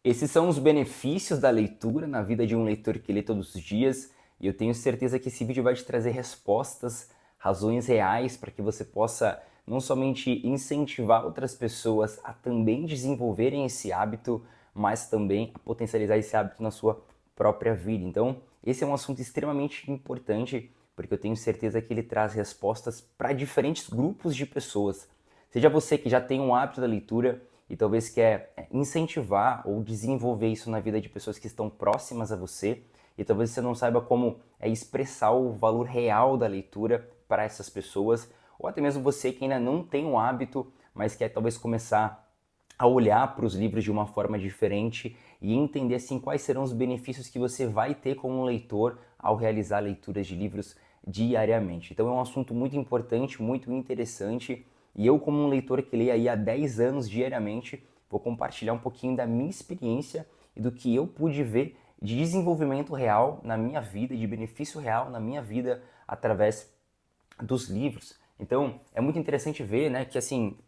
Esses são os benefícios da leitura na vida de um leitor que lê todos os dias, e eu tenho certeza que esse vídeo vai te trazer respostas, razões reais para que você possa não somente incentivar outras pessoas a também desenvolverem esse hábito, mas também a potencializar esse hábito na sua própria vida. Então, esse é um assunto extremamente importante, porque eu tenho certeza que ele traz respostas para diferentes grupos de pessoas. Seja você que já tem um hábito da leitura e talvez quer incentivar ou desenvolver isso na vida de pessoas que estão próximas a você, e talvez você não saiba como expressar o valor real da leitura para essas pessoas, ou até mesmo você que ainda não tem o hábito, mas quer talvez começar a olhar para os livros de uma forma diferente e entender assim quais serão os benefícios que você vai ter como leitor ao realizar leituras de livros diariamente. Então é um assunto muito importante, muito interessante, e eu, como um leitor que lê aí há 10 anos diariamente, vou compartilhar um pouquinho da minha experiência e do que eu pude ver de desenvolvimento real na minha vida, de benefício real na minha vida através dos livros. Então, é muito interessante ver, né, que assim,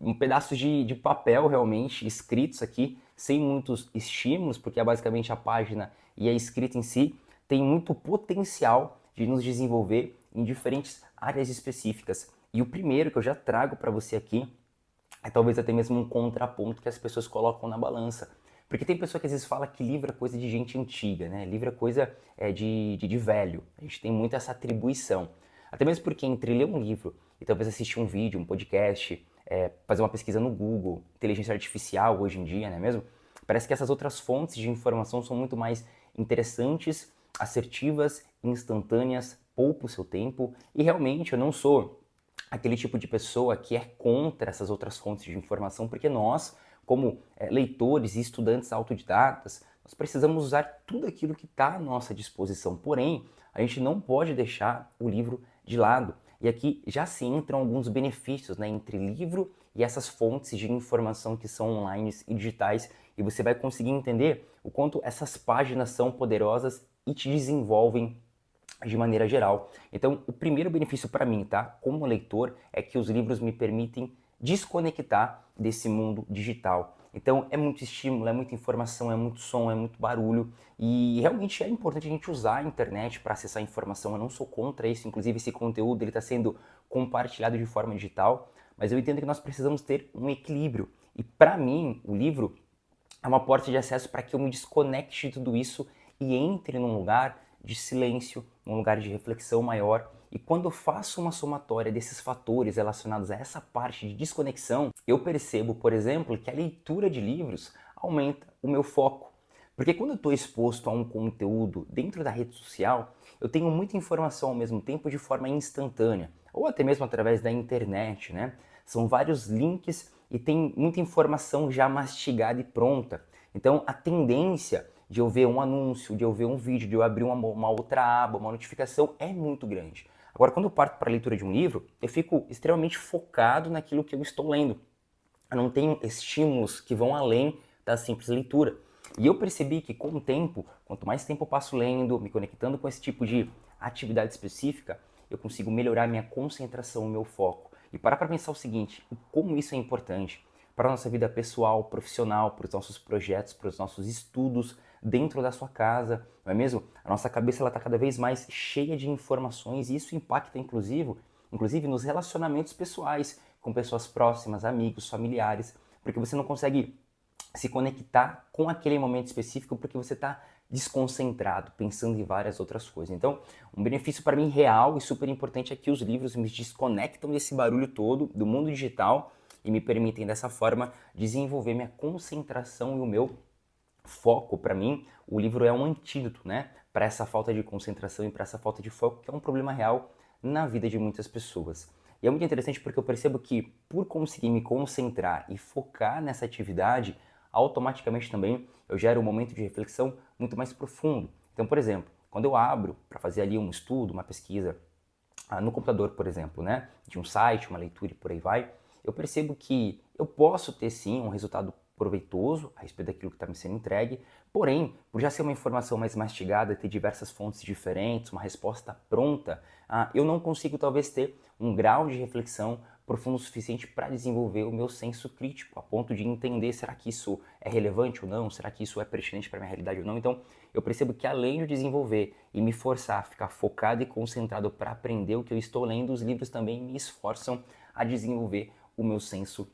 um pedaço de papel realmente escritos aqui, sem muitos estímulos, porque é basicamente a página e a escrita em si, tem muito potencial de nos desenvolver em diferentes áreas específicas. E o primeiro que eu já trago para você aqui é talvez até mesmo um contraponto que as pessoas colocam na balança. Porque tem pessoa que às vezes fala que livro é coisa de gente antiga, né? Livro é coisa de velho. A gente tem muito essa atribuição. Até mesmo porque entre ler um livro e talvez assistir um vídeo, um podcast, fazer uma pesquisa no Google, inteligência artificial hoje em dia, não é mesmo? Parece que essas outras fontes de informação são muito mais interessantes, assertivas, instantâneas, poupa o seu tempo. E realmente eu não sou aquele tipo de pessoa que é contra essas outras fontes de informação, porque nós, como leitores e estudantes autodidatas, nós precisamos usar tudo aquilo que está à nossa disposição. Porém, a gente não pode deixar o livro de lado. E aqui já se entram alguns benefícios, né, entre livro e essas fontes de informação que são online e digitais, e você vai conseguir entender o quanto essas páginas são poderosas e te desenvolvem de maneira geral. Então, o primeiro benefício para mim, tá, como leitor, é que os livros me permitem desconectar desse mundo digital. Então, é muito estímulo, é muita informação, é muito som, é muito barulho, e realmente é importante a gente usar a internet para acessar a informação. Eu não sou contra isso, inclusive esse conteúdo ele está sendo compartilhado de forma digital, mas eu entendo que nós precisamos ter um equilíbrio. E para mim, o livro é uma porta de acesso para que eu me desconecte de tudo isso e entre num lugar de silêncio, num lugar de reflexão maior. E quando eu faço uma somatória desses fatores relacionados a essa parte de desconexão, eu percebo, por exemplo, que a leitura de livros aumenta o meu foco. Porque quando eu estou exposto a um conteúdo dentro da rede social, eu tenho muita informação ao mesmo tempo de forma instantânea, ou até mesmo através da internet, né? São vários links e tem muita informação já mastigada e pronta. Então a tendência de eu ver um anúncio, de eu ver um vídeo, de eu abrir uma outra aba, uma notificação é muito grande. Agora, quando eu parto para a leitura de um livro, eu fico extremamente focado naquilo que eu estou lendo. Eu não tenho estímulos que vão além da simples leitura. E eu percebi que com o tempo, quanto mais tempo eu passo lendo, me conectando com esse tipo de atividade específica, eu consigo melhorar minha concentração, o meu foco. E parar para pensar o seguinte, como isso é importante para a nossa vida pessoal, profissional, para os nossos projetos, para os nossos estudos dentro da sua casa, não é mesmo? A nossa cabeça está cada vez mais cheia de informações e isso impacta inclusive nos relacionamentos pessoais com pessoas próximas, amigos, familiares, porque você não consegue se conectar com aquele momento específico porque você está desconcentrado, pensando em várias outras coisas. Então, um benefício para mim real e super importante é que os livros me desconectam desse barulho todo do mundo digital e me permitem dessa forma desenvolver minha concentração e o meu foco. Para mim, o livro é um antídoto, né, para essa falta de concentração e para essa falta de foco, que é um problema real na vida de muitas pessoas. E é muito interessante porque eu percebo que, por conseguir me concentrar e focar nessa atividade, automaticamente também eu gero um momento de reflexão muito mais profundo. Então, por exemplo, quando eu abro para fazer ali um estudo, uma pesquisa, no computador, por exemplo, né, de um site, uma leitura e por aí vai, eu percebo que eu posso ter sim um resultado proveitoso a respeito daquilo que está me sendo entregue, porém, por já ser uma informação mais mastigada, ter diversas fontes diferentes, uma resposta pronta, eu não consigo talvez ter um grau de reflexão profundo o suficiente para desenvolver o meu senso crítico, a ponto de entender, será que isso é relevante ou não? Será que isso é pertinente para minha realidade ou não? Então, eu percebo que além de desenvolver e me forçar a ficar focado e concentrado para aprender o que eu estou lendo, os livros também me esforçam a desenvolver o meu senso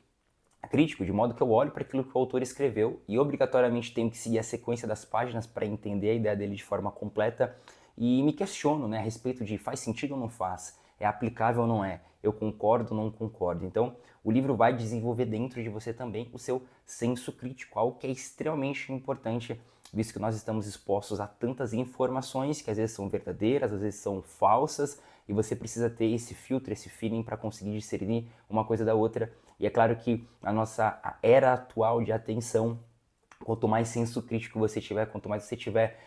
crítico, de modo que eu olho para aquilo que o autor escreveu e obrigatoriamente tenho que seguir a sequência das páginas para entender a ideia dele de forma completa e me questiono, né, a respeito de faz sentido ou não faz, é aplicável ou não é, eu concordo ou não concordo. Então, o livro vai desenvolver dentro de você também o seu senso crítico, algo que é extremamente importante, visto que nós estamos expostos a tantas informações que às vezes são verdadeiras, às vezes são falsas, e você precisa ter esse filtro, esse feeling para conseguir discernir uma coisa da outra. E é claro que a era atual de atenção, quanto mais senso crítico você tiver, quanto mais você tiver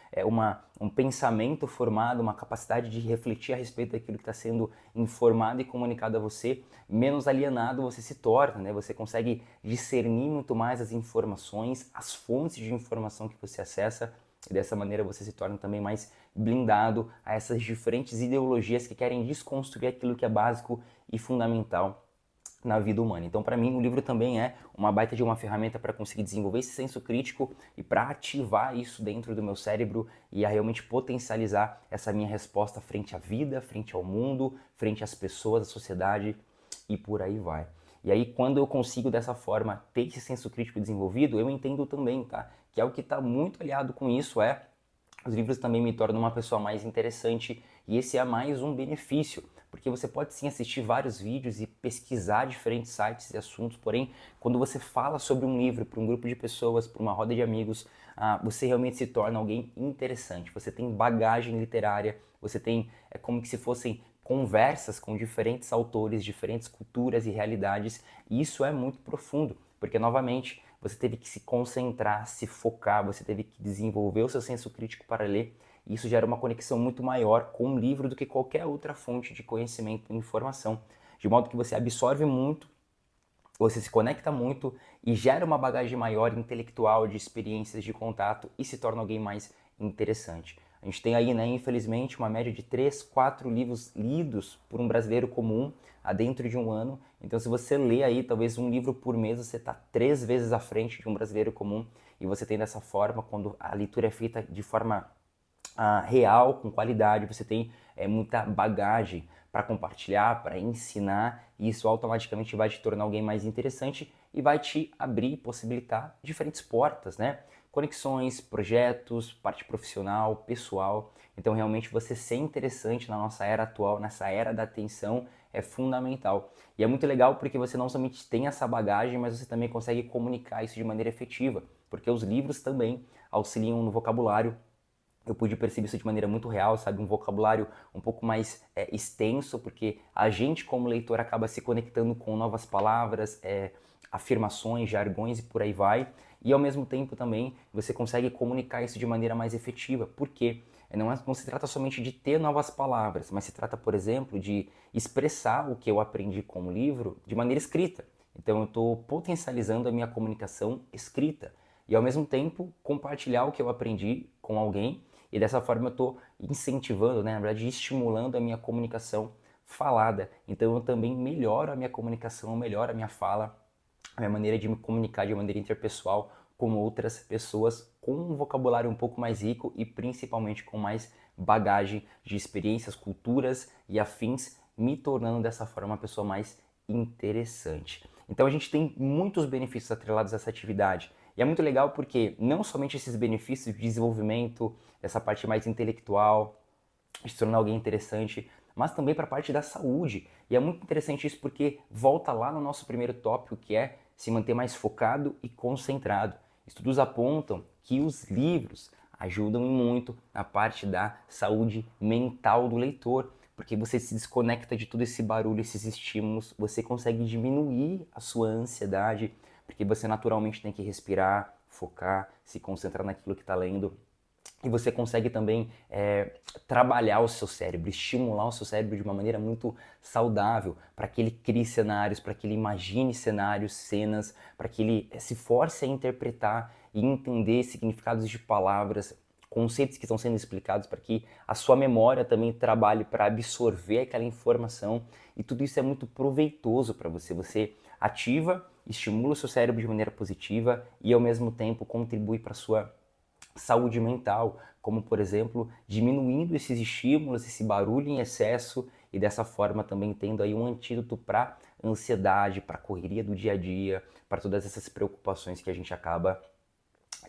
um pensamento formado, uma capacidade de refletir a respeito daquilo que está sendo informado e comunicado a você, menos alienado você se torna, né? Você consegue discernir muito mais as informações, as fontes de informação que você acessa, e dessa maneira você se torna também mais blindado a essas diferentes ideologias que querem desconstruir aquilo que é básico e fundamental na vida humana. Então, para mim, o livro também é uma baita de uma ferramenta para conseguir desenvolver esse senso crítico e para ativar isso dentro do meu cérebro e a realmente potencializar essa minha resposta frente à vida, frente ao mundo, frente às pessoas, à sociedade e por aí vai. E aí, quando eu consigo dessa forma ter esse senso crítico desenvolvido, eu entendo também, tá? Que é o que está muito aliado com isso, os livros também me tornam uma pessoa mais interessante e esse é mais um benefício, porque você pode sim assistir vários vídeos e pesquisar diferentes sites e assuntos, porém, quando você fala sobre um livro para um grupo de pessoas, para uma roda de amigos, você realmente se torna alguém interessante, você tem bagagem literária, você tem, é como que se fossem conversas com diferentes autores, diferentes culturas e realidades, e isso é muito profundo, porque novamente você teve que se concentrar, se focar, você teve que desenvolver o seu senso crítico para ler, e isso gera uma conexão muito maior com o livro do que qualquer outra fonte de conhecimento e informação, de modo que você absorve muito, você se conecta muito e gera uma bagagem maior intelectual de experiências de contato e se torna alguém mais interessante. A gente tem aí, né, infelizmente, uma média de 3, 4 livros lidos por um brasileiro comum dentro de um ano. Então, se você lê aí talvez um livro por mês, você está 3 vezes à frente de um brasileiro comum. E você tem dessa forma, quando a leitura é feita de forma real, com qualidade, você tem muita bagagem para compartilhar, para ensinar, e isso automaticamente vai te tornar alguém mais interessante e vai te abrir, possibilitar diferentes portas, né? Conexões, projetos, parte profissional, pessoal. Então, realmente, você ser interessante na nossa era atual, nessa era da atenção, é fundamental. E é muito legal porque você não somente tem essa bagagem, mas você também consegue comunicar isso de maneira efetiva, porque os livros também auxiliam no vocabulário. Eu pude perceber isso de maneira muito real, sabe? Um vocabulário um pouco mais extenso, porque a gente, como leitor, acaba se conectando com novas palavras, afirmações, jargões e por aí vai. E ao mesmo tempo também você consegue comunicar isso de maneira mais efetiva. Por quê? Não se trata somente de ter novas palavras, mas se trata, por exemplo, de expressar o que eu aprendi com o livro de maneira escrita. Então eu estou potencializando a minha comunicação escrita e ao mesmo tempo compartilhar o que eu aprendi com alguém e dessa forma eu estou incentivando, né, na verdade estimulando a minha comunicação falada. Então eu também melhoro a minha comunicação, melhoro a minha fala, a minha maneira de me comunicar de maneira interpessoal com outras pessoas, com um vocabulário um pouco mais rico e principalmente com mais bagagem de experiências, culturas e afins, me tornando dessa forma uma pessoa mais interessante. Então a gente tem muitos benefícios atrelados a essa atividade. E é muito legal porque não somente esses benefícios de desenvolvimento, dessa parte mais intelectual, de se tornar alguém interessante, mas também para a parte da saúde. E é muito interessante isso porque volta lá no nosso primeiro tópico, que é se manter mais focado e concentrado. Estudos apontam que os livros ajudam muito na parte da saúde mental do leitor, porque você se desconecta de todo esse barulho, esses estímulos, você consegue diminuir a sua ansiedade, porque você naturalmente tem que respirar, focar, se concentrar naquilo que está lendo. E você consegue também trabalhar o seu cérebro, estimular o seu cérebro de uma maneira muito saudável, para que ele crie cenários, para que ele imagine cenários, cenas, para que ele se force a interpretar e entender significados de palavras, conceitos que estão sendo explicados para que a sua memória também trabalhe para absorver aquela informação, e tudo isso é muito proveitoso para você. Você ativa, estimula o seu cérebro de maneira positiva e ao mesmo tempo contribui para a sua saúde mental, como por exemplo, diminuindo esses estímulos, esse barulho em excesso e dessa forma também tendo aí um antídoto para ansiedade, para a correria do dia a dia, para todas essas preocupações que a gente acaba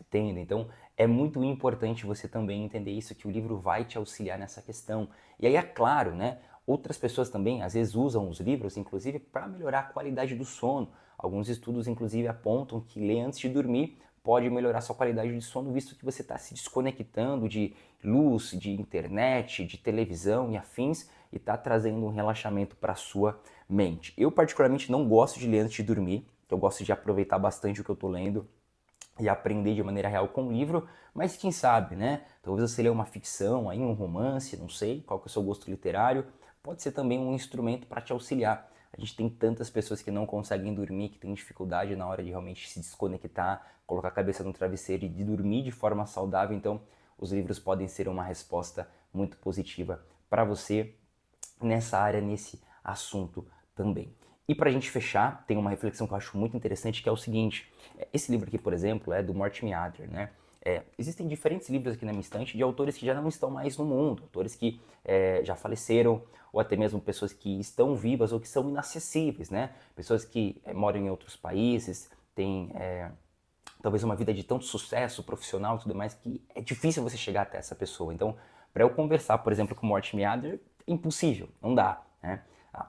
tendo. Então, é muito importante você também entender isso, que o livro vai te auxiliar nessa questão. E aí é claro, né? Outras pessoas também às vezes usam os livros, inclusive, para melhorar a qualidade do sono. Alguns estudos, inclusive, apontam que ler antes de dormir pode melhorar sua qualidade de sono, visto que você está se desconectando de luz, de internet, de televisão e afins, e está trazendo um relaxamento para a sua mente. Eu, particularmente, não gosto de ler antes de dormir, eu gosto de aproveitar bastante o que eu estou lendo e aprender de maneira real com o livro, mas quem sabe, né? Talvez você lê uma ficção, aí um romance, não sei qual que é o seu gosto literário, pode ser também um instrumento para te auxiliar. A gente tem tantas pessoas que não conseguem dormir, que têm dificuldade na hora de realmente se desconectar, colocar a cabeça no travesseiro e de dormir de forma saudável, então os livros podem ser uma resposta muito positiva para você nessa área, nesse assunto também. E para a gente fechar, tem uma reflexão que eu acho muito interessante, que é o seguinte: esse livro aqui, por exemplo, é do Mortimer Adler, né? Existem diferentes livros aqui na minha estante de autores que já não estão mais no mundo, autores que já faleceram, ou até mesmo pessoas que estão vivas ou que são inacessíveis, né? Pessoas que moram em outros países, têm talvez uma vida de tanto sucesso profissional e tudo mais, que é difícil você chegar até essa pessoa. Então, para eu conversar, por exemplo, com o Mortimer Adler, é impossível, não dá, né?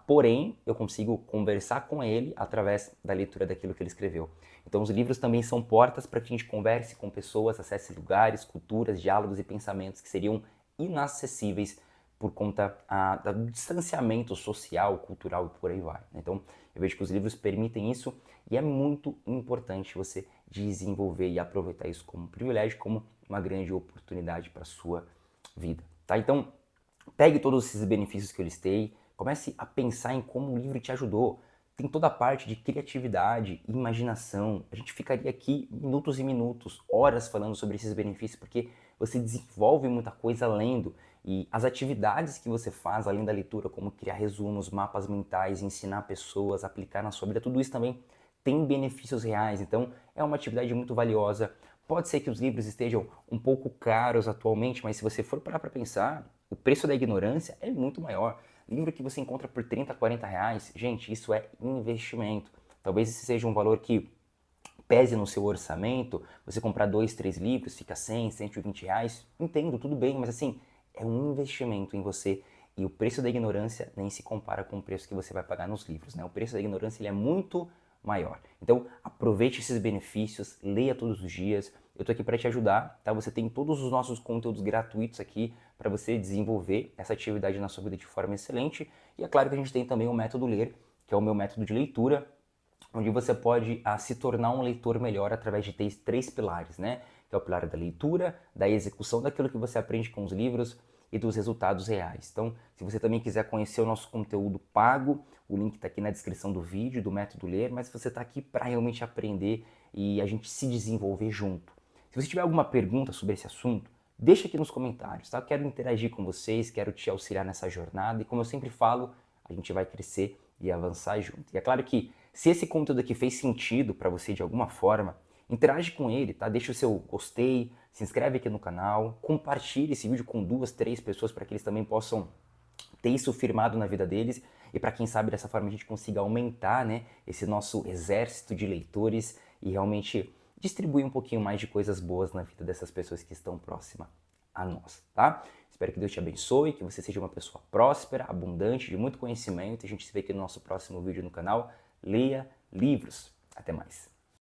Porém, eu consigo conversar com ele através da leitura daquilo que ele escreveu. Então, os livros também são portas para que a gente converse com pessoas, acesse lugares, culturas, diálogos e pensamentos que seriam inacessíveis por conta do distanciamento social, cultural e por aí vai. Então, eu vejo que os livros permitem isso e é muito importante você desenvolver e aproveitar isso como um privilégio, como uma grande oportunidade para a sua vida, tá? Então, pegue todos esses benefícios que eu listei, comece a pensar em como o livro te ajudou. Tem toda a parte de criatividade, imaginação. A gente ficaria aqui minutos e minutos, horas falando sobre esses benefícios, porque você desenvolve muita coisa lendo. E as atividades que você faz além da leitura, como criar resumos, mapas mentais, ensinar pessoas, aplicar na sua vida, tudo isso também tem benefícios reais. Então, é uma atividade muito valiosa. Pode ser que os livros estejam um pouco caros atualmente, mas se você for parar para pensar, o preço da ignorância é muito maior. Livro que você encontra por 30, 40 reais, gente, isso é investimento. Talvez esse seja um valor que pese no seu orçamento, você comprar 2, 3 livros, fica 100, 120 reais, entendo, tudo bem, mas assim, é um investimento em você e o preço da ignorância nem se compara com o preço que você vai pagar nos livros, né? O preço da ignorância ele é muito maior. Então, aproveite esses benefícios, leia todos os dias. Eu tô aqui para te ajudar, tá? Você tem todos os nossos conteúdos gratuitos aqui para você desenvolver essa atividade na sua vida de forma excelente. E é claro que a gente tem também o método Ler, que é o meu método de leitura, onde você pode se tornar um leitor melhor através de três pilares, né? Que é o pilar da leitura, da execução daquilo que você aprende com os livros e dos resultados reais. Então, se você também quiser conhecer o nosso conteúdo pago, o link está aqui na descrição do vídeo, do método Ler, mas você está aqui para realmente aprender e a gente se desenvolver junto. Se você tiver alguma pergunta sobre esse assunto, deixa aqui nos comentários, tá? Eu quero interagir com vocês, quero te auxiliar nessa jornada e como eu sempre falo, a gente vai crescer e avançar junto. E é claro que se esse conteúdo aqui fez sentido para você de alguma forma, interage com ele, tá? Deixa o seu gostei, se inscreve aqui no canal, compartilhe esse vídeo com 2, 3 pessoas para que eles também possam ter isso firmado na vida deles e para quem sabe dessa forma a gente consiga aumentar, né, esse nosso exército de leitores e realmente distribuir um pouquinho mais de coisas boas na vida dessas pessoas que estão próximas a nós, tá? Espero que Deus te abençoe, que você seja uma pessoa próspera, abundante, de muito conhecimento. A gente se vê aqui no nosso próximo vídeo no canal. Leia livros. Até mais.